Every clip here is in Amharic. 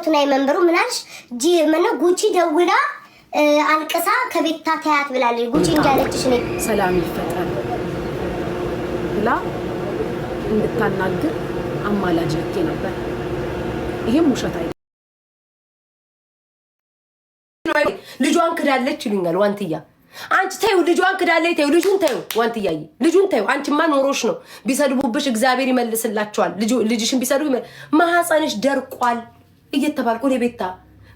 ካሮትና የመንበሩ ምናልሽ ጉቺ ደውላ አልቀሳ ከቤት ታታያት ብላለች። ጉቺ እንዳለችሽ ነው ሰላም ይፈጠራል ብላ እንድታናግር አማላጅ ልኬ ነበር። ይሄም ውሸት አይደለም። ልጇን ክዳለች ይሉኛል ዋንትያ። አንቺ ተይው ልጇን ክዳለች፣ ተይው ልጁን ተይው ዋንትያዬ፣ ልጁን ተይው። አንቺማ ኖሮሽ ነው ቢሰድቡብሽ እግዚአብሔር ይመልስላቸዋል። ልጅሽን ቢሰድቡ ማህፀንሽ ደርቋል እየተባልኩ ለቤታ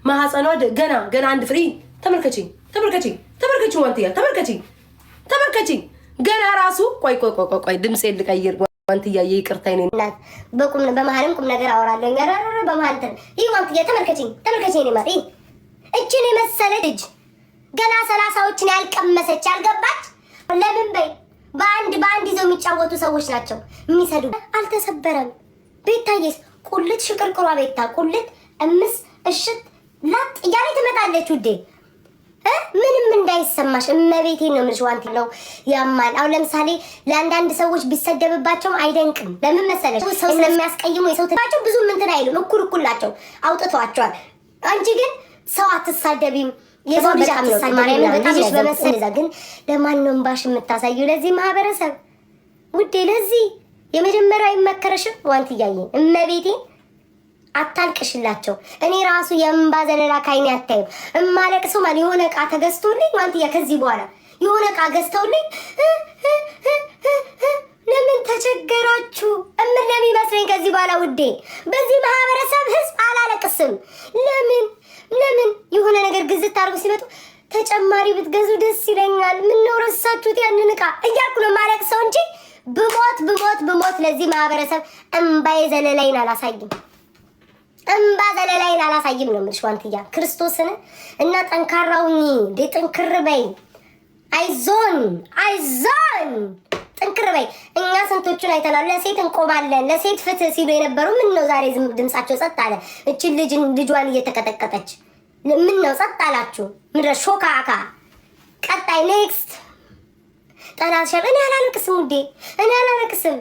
ማህፀኗ ገና አንድ ፍሬ ተመልከቺኝ ዋንትያ ተመልከቺ ገና ራሱ ቆይ ድምጼ ልቀይር ዋንትያዬ ይቅርታ ይኔ እናት በመሀልም ቁም ነገር አወራለሁ ያራራ በመሀል ይሄ ዋንትያ ተመልከቺኝ እኔ ማለት እቺን የመሰለ ልጅ ገና 30ዎችን ያልቀመሰች ያልገባች ለምን በይ በአንድ ይዘው የሚጫወቱ ሰዎች ናቸው የሚሰዱ። አልተሰበረም ቤታዬስ ቁልት ሽቅርቅሯ ቤታ ቁልት እምስ እሽት ላጥ እያለ ትመጣለች ውዴ። ምንም እንዳይሰማሽ እመቤቴን ነው የምልሽ። ዋንት ነው ያማል። አሁን ለምሳሌ ለአንዳንድ ሰዎች ቢሰደብባቸውም አይደንቅም። ለምን መሰለሽ ሰው ስለሚያስቀይሙ የሰው ተባቸው ብዙ ምንትን አይሉም። እኩል ናቸው አውጥቷቸዋል። አንቺ ግን ሰው አትሳደቢም። የሰው ልጅ አትሳደቢም። በጣም በመሰለዛ ግን ለማን ነው እንባሽ የምታሳየው? ለዚህ ማህበረሰብ ውዴ፣ ለዚህ የመጀመሪያ አይመከረሽም። ዋንትያዬ እመቤቴን አታልቅሽላቸው። እኔ ራሱ የእምባ ዘለላ ካይኔ አታይም። እማለቅሰው ማለት የሆነ ዕቃ ተገዝቶልኝ ዋንትያ ከዚህ በኋላ የሆነ ዕቃ ገዝተውልኝ ለምን ተቸገራችሁ እምን ለሚመስለኝ ከዚህ በኋላ ውዴ በዚህ ማህበረሰብ ህዝብ አላለቅስም። ለምን የሆነ ነገር ግዝት አድርጎ ሲመጡ ተጨማሪ ብትገዙ ደስ ይለኛል። ምን ነው ረሳችሁት ያንን ዕቃ እያልኩ ነው የማለቅሰው እንጂ ብሞት ለዚህ ማህበረሰብ እምባዬ ዘለላይን አላሳይም። እምባ ዘለላይን አላሳይም ነው የምልሽ ዋንትያ ክርስቶስን። እና ጠንካራውኝ ጥንክር በይ፣ አይዞን ጥንክር በይ። እኛ ስንቶቹን አይተናል። ለሴት እንቆማለን ለሴት ፍትህ ሲሉ የነበሩ ምን ነው ዛሬ ድምጻቸው ጸጥ አለ? እቺን ልጇን እየተቀጠቀጠች ምን ነው ጸጥ አላችሁ? ምድረ ሾካካ። ቀጣይ ኔክስት ጠላት ሸር እኔ አላለቅስም ውዴ፣ እኔ አላለቅስም።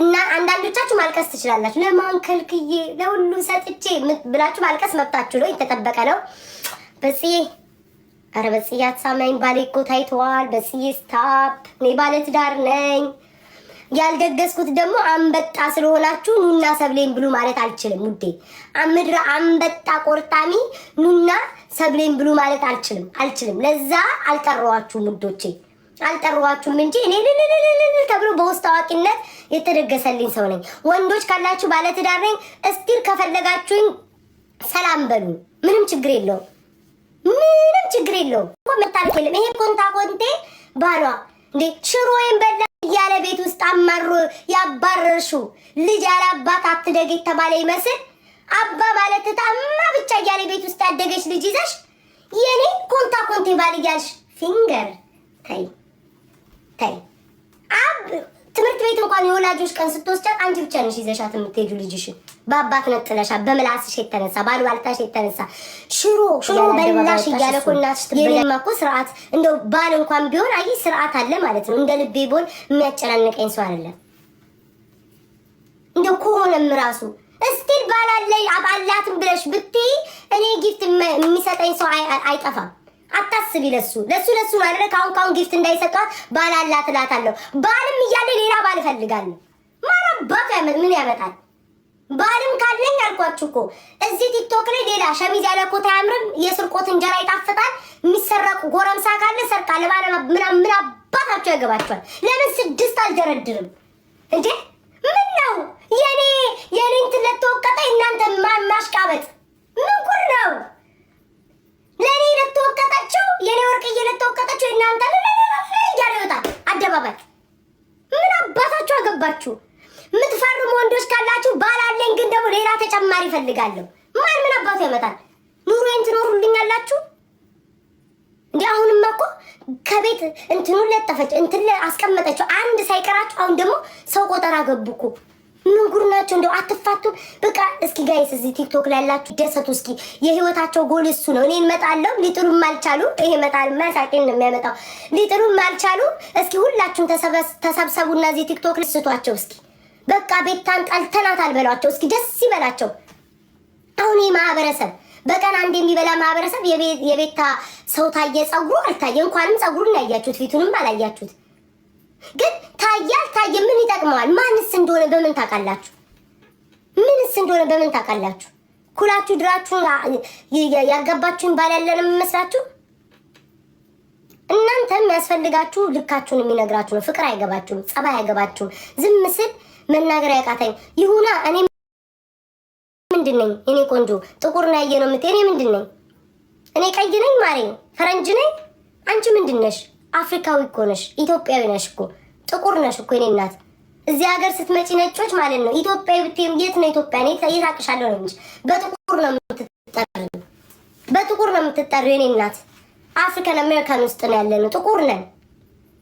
እና አንዳንዶቻችሁ ማልቀስ ትችላላችሁ። ለማንከልክዬ ለሁሉ ሰጥቼ ብላችሁ ማልቀስ መብታችሁ ነው፣ የተጠበቀ ነው። በጽዬ አትሳማኝ ባሌ እኮ ታይተዋል። በጽዬ ስታፕ እኔ ባለትዳር ነኝ። ያልደገስኩት ደግሞ አንበጣ ስለሆናችሁ ኑና ሰብሌን ብሉ ማለት አልችልም ውዴ። ምድረ አንበጣ ቆርጣሚ ኑና ሰብሌን ብሉ ማለት አልችልም። ለዛ አልጠራዋችሁም ውዶቼ፣ አልጠራዋችሁም እንጂ እኔ ተብሎ በውስጥ አዋቂነት የተደገሰልኝ ሰው ነኝ። ወንዶች ካላችሁ ባለትዳር ነኝ። እስቲል ከፈለጋችሁኝ ሰላም በሉ፣ ምንም ችግር የለውም። መታረቅ የለም። ይሄ ኮንቴ ባሏ እንዴ ሽሮዬን በላ እያለ ቤት ውስጥ አማሮ ያባረርሽው ልጅ ያለ አባት አትደግ የተባለ ይመስል አባ ማለት ታማ ብቻ እያለ ቤት ውስጥ ያደገች ልጅ ይዘሽ የኔ ኮንቴ ባል እያልሽ ፊንገር ተይ ትምህርት ቤት እንኳን የወላጆች ቀን ስትወስጃት አንቺ ብቻ ነሽ ይዘሻት የምትሄጁ ልጅሽን በአባት ነጥለሻት በምላስሽ የተነሳ ባልባልታሽ የተነሳ ሽሮ በላሽ እያለ እኮ እናትሽ የኔማ እኮ ስርዓት እንደው ባል እንኳን ቢሆን አይ ስርዓት አለ ማለት ነው። እንደ ልቤ ቦል የሚያጨናንቀኝ ሰው አይደለም። እንደው ከሆነም ራሱ እስቲል ባላለኝ አባላትም ብለሽ ብትይ እኔ ጊፍት የሚሰጠኝ ሰው አይጠፋም። አታስቢ ለሱ ማለት ካሁን ጊፍት እንዳይሰጧት ባላላት እላታለሁ። ባልም እያለ ሌላ ባል እፈልጋለሁ። ማራባት ምን ያመጣል? ባልም ካለኝ አልኳችሁ እኮ እዚህ ቲክቶክ ላይ ሌላ ሸሚዝ ያለ ኮት አያምርም፣ የስርቆት እንጀራ ይጣፍጣል፣ የሚሰረቁ ጎረምሳ ካለ ሰርቃለ ባለ ምን አባታችሁ ያገባችኋል? ለምን 6 አልደረድርም እንዴ? ምን ነው የኔ እንትን ለተወቀጠ እናንተ ማሽቃበጥ ምን ጉድ ነው? ለኔ ለተወቀጠችው የኔ ወርቅዬ ለተወቀጠችው እናንተ ያለውታ አደባባይ ምን አባታችሁ አገባችሁ? ምትፈርሙ ወንዶች ካላችሁ ባላለኝ ግን ደግሞ ሌላ ተጨማሪ ፈልጋለሁ። ምን አባቱ ያመጣል? ኑሮዬን ትኖሩልኛላችሁ እንዴ? አሁንማ እኮ ከቤት እንትኑን ለጠፈች እንትን አስቀመጠችው አንድ ሳይቀራችሁ። አሁን ደግሞ ሰው ቆጠራ ገቡ እኮ። ምን ጉድ ናቸው እንደው አትፋቱም? በቃ እስኪ ጋይስ እዚህ ቲክቶክ ላይ ያላችሁ ደሰቱ እስኪ። የህይወታቸው ጎል እሱ ነው። እኔን መጣለው ሊጥሩም አልቻሉ። ይሄ መጣል ማሳቂን ነው የሚያመጣው። ሊጥሩም አልቻሉ። እስኪ ሁላችሁም ተሰብሰቡና እዚህ ቲክቶክ ላይ ስቷቸው እስኪ። በቃ ቤታን ጠልተናታል በሏቸው እስኪ። ደስ ይበላቸው። አሁን የማህበረሰብ በቀን አንድ የሚበላ ማህበረሰብ የቤታ ሰው ታየ ጸጉሩ አልታየ እንኳንም ጸጉሩን ያያችሁት ፊቱንም አላያችሁት ግን ታየ ምን ይጠቅመዋል ማንስ እንደሆነ በምን ታውቃላችሁ ምንስ እንደሆነ በምን ታውቃላችሁ ኩላችሁ ድራችሁ ያጋባችሁን ባላለንም መስላችሁ እናንተም ያስፈልጋችሁ ልካችሁን የሚነግራችሁ ነው ፍቅር አይገባችሁም ጸባይ አይገባችሁም ዝም ስል መናገር ያቃተኝ ይሁና እኔ ምንድነኝ እኔ ቆንጆ ጥቁር ነው ያየነው እኔ ምንድነኝ እኔ ቀይ ነኝ ማሬ ፈረንጅ ነኝ አንቺ ምንድነሽ አፍሪካዊ እኮ ነሽ ኢትዮጵያዊ ነሽ እኮ ጥቁር ነሽ እኮ እኔ እናት እዚህ ሀገር ስትመጪ ነጮች ማለት ነው ኢትዮጵያዊ ብትም የት ነው ኢትዮጵያ ነኝ ታይታቅሻለሁ ነው እንጂ በጥቁር ነው የምትጠሪው እኔ እናት አፍሪካን አሜሪካን ውስጥ ነው ያለነው ጥቁር ነን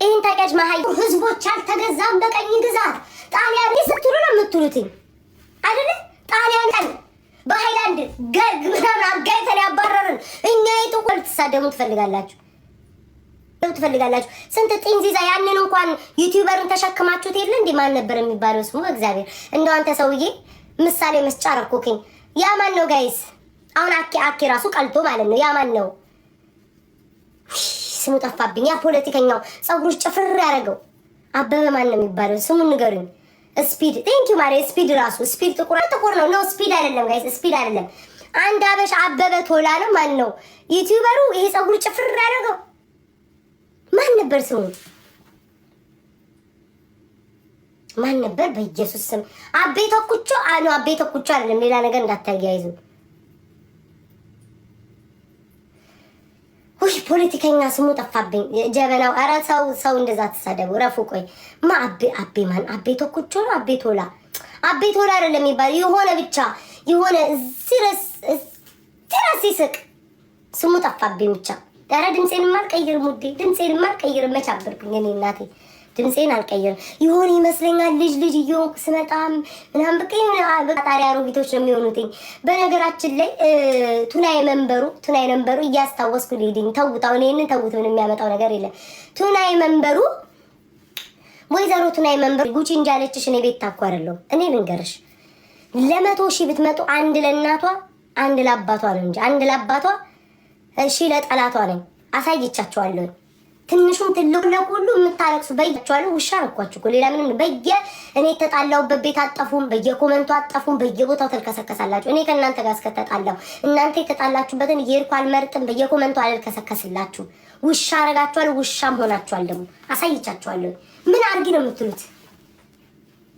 ይሄን ታውቂያለሽ ማሃይ ህዝቦች አልተገዛም በቀኝ ግዛት ጣሊያን ስትሉ ነው የምትሉት አይደል ጣሊያን ቀን በሃይላንድ ገግ ምናምን አጋይተን ያባረርን እኛ የጥቁር ተሳደሙ ትፈልጋላችሁ ስንት ጢንዚዛ ያንን እንኳን ዩቲዩበርን ተሸክማችሁት የለ እንዴ ማን ነበር የሚባለው ስሙ እግዚአብሔር እንደው አንተ ሰውዬ ምሳሌ መስጫ አረኩኝ ያ ማን ነው ጋይስ አሁን አኪ ራሱ ቀልቶ ማለት ነው ያ ማን ነው ስሙ ጠፋብኝ ያ ፖለቲከኛው ጸጉሩስ ጭፍር ያረገው አበበ ማን ነው የሚባለው ስሙን ንገሩኝ ስፒድ ቴንክ ዩ ማሪ ስፒድ ራሱ ስፒድ ጥቁር ነው ስፒድ አይደለም ጋይስ ስፒድ አይደለም አንድ አበሽ አበበ ቶላ ነው ማን ነው ዩቲዩበሩ ይሄ ጸጉሩ ጭፍር ያረገው ማን ነበር ስሙ ማን ነበር በኢየሱስ ስም አቤ ተኩቾ አይደለም ሌላ ነገር እንዳታያይዙ ውይ ፖለቲከኛ ስሙ ጠፋብኝ ጀበናው ኧረ ሰው እንደዛ ተሳደቡ ረፉ ቆይ ማ አቤ ማን አቤ ተኩቾ ነው አቤ ቶላ አይደለም የሚባል የሆነ ብቻ የሆነ ሲረስ ይስቅ ስሙ ጠፋብኝ ብቻ ዳራ ድምጼን ማልቀይር ሙዴ ድምጼን ማልቀይር መቻበርኩኝ እኔ እናቴ ድምጼን አልቀይር ይሆን ይመስለኛል ልጅ እየሆንኩ ስመጣም ምናምን በቃ አሮጊቶች ነው የሚሆኑትኝ በነገራችን ላይ ቱናይ መንበሩ እያስታወስኩ ልሂድኝ ተውታው እኔን ተውት ምን የሚያመጣው ነገር የለም ቱናይ መንበሩ ወይዘሮ ቱናይ መንበሩ ጉቺ እንጃለችሽ እኔ ቤት ታኳረለው እኔ ልንገርሽ ለ100,000 ብትመጡ አንድ ለእናቷ አንድ ለአባቷ ነው እንጂ አንድ ለአባቷ እሺ ለጠላቷ ነኝ አሳይቻቸዋለሁ ትንሹም ትልቁ ለሁሉ የምታለቅሱ በይቻለሁ ውሻ አልኳችሁ እኮ ሌላ ምንም እኔ ተጣላውበት ቤት አጠፉም በየኮመንቱ አጠፉም በየቦታው ተልከሰከሳላችሁ እኔ ከእናንተ ጋር እስከተጣላው እናንተ የተጣላችሁበትን እየሄድኩ አልመርጥም በየኮመንቱ አልከሰከስላችሁ ውሻ አረጋችኋለሁ ውሻም ሆናችኋል ደግሞ አሳይቻቸዋለሁ ምን አርጊ ነው የምትሉት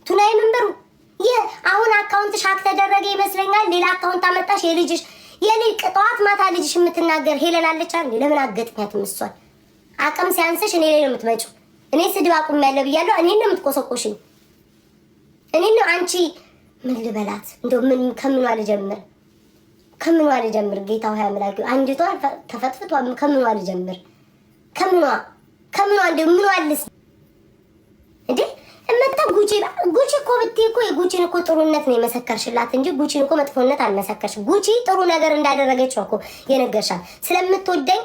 ቱናይ መንበሩ አሁን አካውንትሽ ሀክ ተደረገ ይመስለኛል ሌላ አካውንት አመጣሽ የልጅሽ ጠዋት ማታ ልጅሽ የምትናገር ሄለን አለች አይደል ለምን አገጥኛትም እሷን አቅም ሲያንስሽ እኔ ላይ ነው የምትመጪው እኔ ስድብ አቁም ያለ ብያለሁ እኔ ነው የምትቆሰቆሽኝ እኔ ነው አንቺ ምን ልበላት እንደው ምን ከምኗ ልጀምር ጌታው ሆይ አምላክ አንጅቷ ተፈጥፍቷ ከምኗ ልጀምር ከምኗ እንደው ምን ዋልስ እንዴ እመጣ ጉቺ እኮ ብትይ እኮ የጉቺን እኮ ጥሩነት ነው የመሰከርሽላት እንጂ ጉቺን እኮ መጥፎነት አልመሰከርሽም ጉቺ ጥሩ ነገር እንዳደረገች ነው እኮ የነገርሻል ስለምትወደኝ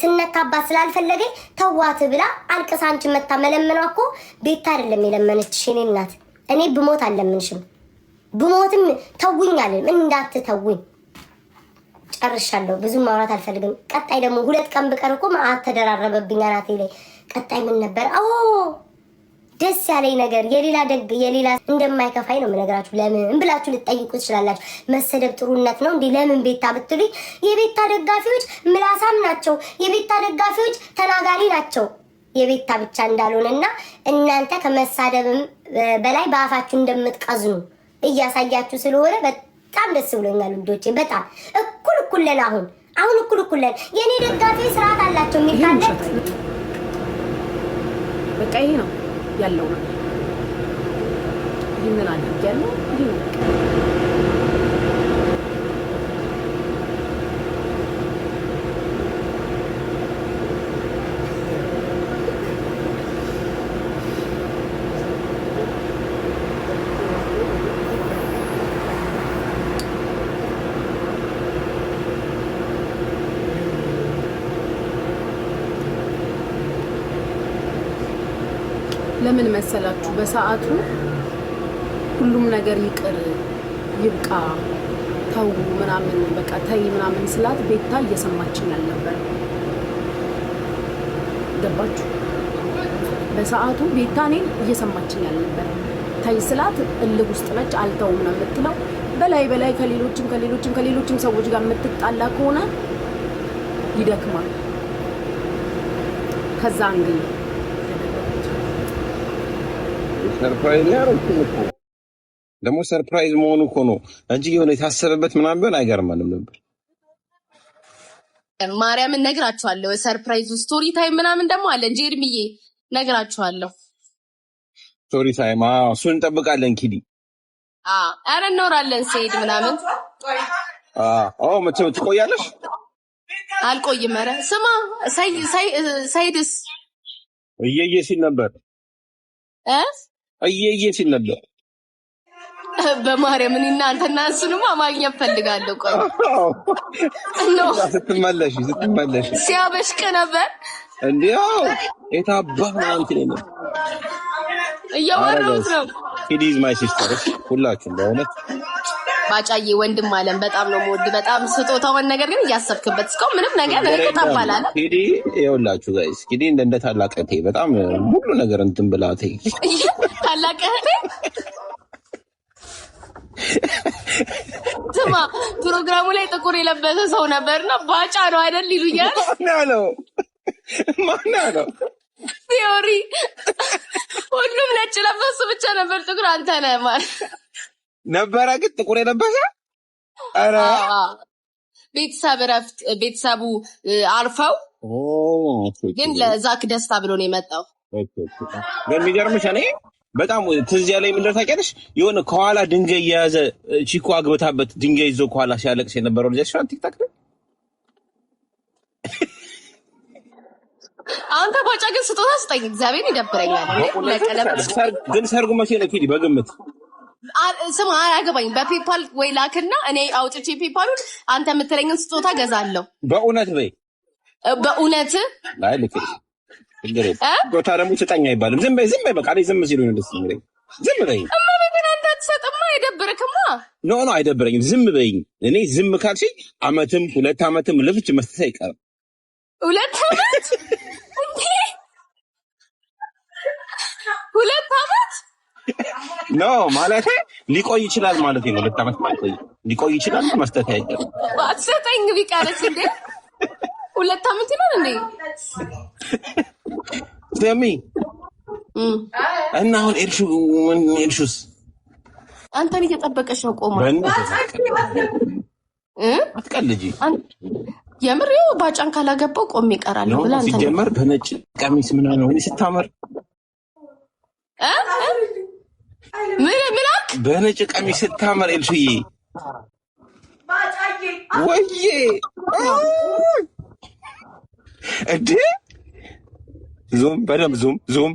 ስነካባት ስላልፈለገኝ ተዋት ብላ አልቅሳ አንቺ መታ መለመኗ እኮ ቤት አይደለም የለመነችሽ የኔ እናት እኔ ብሞት አልለምንሽም ብሞትም ተውኛለን እንዳትተውኝ ጨርሻለሁ ብዙ ማውራት አልፈልግም ቀጣይ ደግሞ 2 ቀን በቀር እኮ ማአት ተደራረበብኝ አናቴ ላይ ቀጣይ ምን ነበር ደስ ያለኝ ነገር የሌላ እንደማይከፋይ ነው የምነግራችሁ ለምን ብላችሁ ልትጠይቁ ትችላላችሁ መሰደብ ጥሩነት ነው እንዴ ለምን ቤታ ብትሉኝ የቤታ ደጋፊዎች ምላሳም ናቸው የቤታ ደጋፊዎች ተናጋሪ ናቸው የቤታ ብቻ እንዳልሆነና እናንተ ከመሳደብም በላይ በአፋችሁ እንደምትቀዝኑ እያሳያችሁ ስለሆነ በጣም ደስ ብሎኛል ውዶቼ በጣም እኩል ለን አሁን እኩል ለን የኔ ደጋፊ ስርዓት አላቸው የሚካለ በቃ ይሄ ነው ያለው ነው ይሄንን አድርጌያለሁ ይሄ ለምን መሰላችሁ በሰዓቱ ሁሉም ነገር ይቅር ይብቃ ተው ምናምን በቃ ተይ ምናምን ስላት ቤታ እየሰማችኝ አልነበረ። ገባችሁ? በሰዓቱ ቤታ እኔን እየሰማችኝ አልነበረ። ተይ ስላት እልህ ውስጥ ነች። አልተውም ነው የምትለው። በላይ ከሌሎችም ሰዎች ጋር የምትጣላ ከሆነ ይደክማል። ከዛ እንግዲህ ሰርፕራይዝ ያረኩኝ እኮ ደግሞ ሰርፕራይዝ መሆኑ እኮ ነው እንጂ የሆነ የታሰበበት ምናምን ቢሆን አይገርምም ነበር። ማርያምን ነግራችኋለሁ። ሰርፕራይዙ ስቶሪ ታይም ምናምን ደግሞ አለ እንጂ እርምዬ ነግራችኋለሁ። ስቶሪ ታይም እሱን እንጠብቃለን። ኪዲ ኧረ እንኖራለን። ስሄድ ምናምን ትቆያለሽ? አልቆይም። ኧረ ስማ ሰይድስ እየዬ ሲል ነበር እየዬ ሲል ነበር። በማርያም እኔና አንተና እሱንማ ማግኘት ፈልጋለሁ። ቆይ ስትመለሽ ሲያበሽቅ ነበር እንዲያው የታባህ አንተ ነህ እያወራሁት ነው። ኪዲ ኢዝ ማይ ሲስተር። ሁላችሁም በእውነት ባጫዬ ወንድም አለም በጣም ነው የምወድ። በጣም ስጦታውን ነገር ግን እያሰብክበት እስካሁን ምንም ነገር ተቀባላለ። ኪዲ ይኸውላችሁ ጋይስ ኪዲ እንደ ታላቅ እህቴ በጣም ሁሉ ነገር እንትን ብላቴ ታላቅ እህቴ ስማ ፕሮግራሙ ላይ ጥቁር የለበሰ ሰው ነበርና ባጫ ነው አይደል ይሉኛል። ማን ነው ፊዮሪ? ሁሉም ነጭ ለበሱ ብቻ ነበር ጥቁር አንተ ነህ ማለት ነበረ። ግን ጥቁር የለበሰ ኧረ ቤተሰቡ አርፈው ግን ለዛክ ደስታ ብሎ ነው የመጣው። ግን የሚገርምሽ እኔ በጣም ትዝ ያለኝ ምንድን ነው ታውቂያለሽ? የሆነ ከኋላ ድንጋይ የያዘ ቺኮ አግብታበት ድንጋይ ይዞ ከኋላ ሲያለቅስ የነበረው ልጅ አሽፋን ቲክታክ ላይ አንተ ባጫ ግን ስጦታ ስጠኝ። እግዚአብሔር ይደብረኛል። ግን ሰርጉ መቼ ነው ኪዲ? በግምት ስማ አያገባኝ። በፔፓል ወይ ላክና እኔ አውጥቼ ፔፓሉን አንተ የምትለኝን ስጦታ ገዛለሁ። በእውነት በይ በእውነት ላይ ልክ ቦታ ደግሞ ስጠኝ አይባልም። ዝም በይ በቃ ዝም ሲሉ ነው ደስ የሚለኝ። ዝም በይ እመቤቴን አንተ አትሰጥማ። አይደብርክማ? ኖ አይደብረኝም። ዝም በይኝ። እኔ ዝም ካልሽኝ ዓመትም 2 ዓመትም ልፍች መስጠት አይቀርም። 2 ዓመት እንዴ? 2 ዓመት ኖ ማለት ሊቆይ ይችላል ማለት ነው። 2 ዓመት ማለት ሊቆይ ይችላል። መስጠት አይቀርም። አትሰጠኝ ቢቀርስ እንዴ? 2 ዓመት ይላል እንዴ? ስሚ እና አሁን ኤልሹስ አንተን እየጠበቀሽ ነው። ቆማ አትቀልጂ። የምር ባጫን ካላገባው ቆሜ እቀራለሁ ብላ አንተ ሲጀመር በነጭ ቀሚስ ምናምን ነው ስታመር ምን አልክ? በነጭ ቀሚስ ስታመር ኤልሹዬ ወይዬ እንዴ ዙም በደምብ ዙም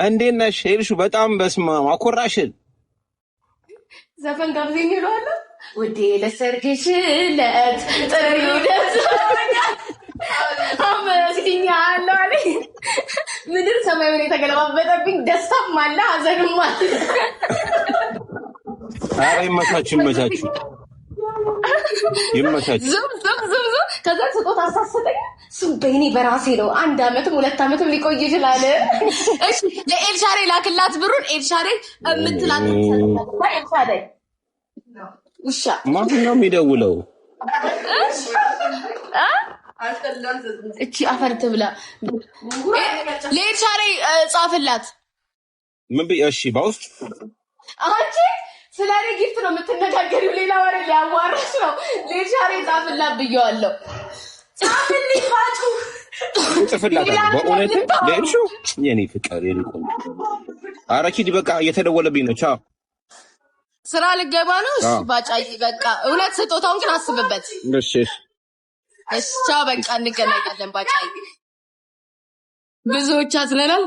እንዴት ነሽ ኤልሹ? በጣም በስማ አኮራሽን ዘፈን ጋብዘኝ ይሏል ውዴ ለሰርግሽ ለት ጥሪው ደስ አመስግኛለሁ አለ። ምድር ሰማዩን የተገለባበጠብኝ ደስታም አለ ሀዘንም አለ። ኧረ ይመቻችሁ። ዝም ከዛ ስጦታ አሳሰጠኝ። እሱም በእኔ በራሴ ነው። 1 ዓመትም 2 ዓመትም ሊቆይ ይችላል። እሺ ለኤልሻሬ ላክላት ብሩን። ኤልሻሬ የምትላት ኤልሻሬ ውሻ ማን ነው የሚደውለው? እቺ አፈርት ብላ ለኤልሻሬ ጻፍላት። ምን ብዬ? እሺ በውስጥ አንቺ ስለኔ ጊፍት ነው የምትነጋገሪው። ሌላ ወሬ ሊያዋራሽ ነው። ለኤልሻሬ ጻፍላት ብየዋለሁ። ጻፍልኝ ባጩ ጽፍላት በእውነት ለኤልሹ የኔ ፍቅር የኔ ቆንጆ። ኧረ ኪዲ በቃ እየተደወለብኝ ነው። ቻው ስራ ልገባ ነው። እሺ ባጫይ በቃ እውነት ስጦታውን ግን አስብበት። እሺ ቻው በቃ እንገናኛለን ባጫይ። ብዙዎች አዝነናል።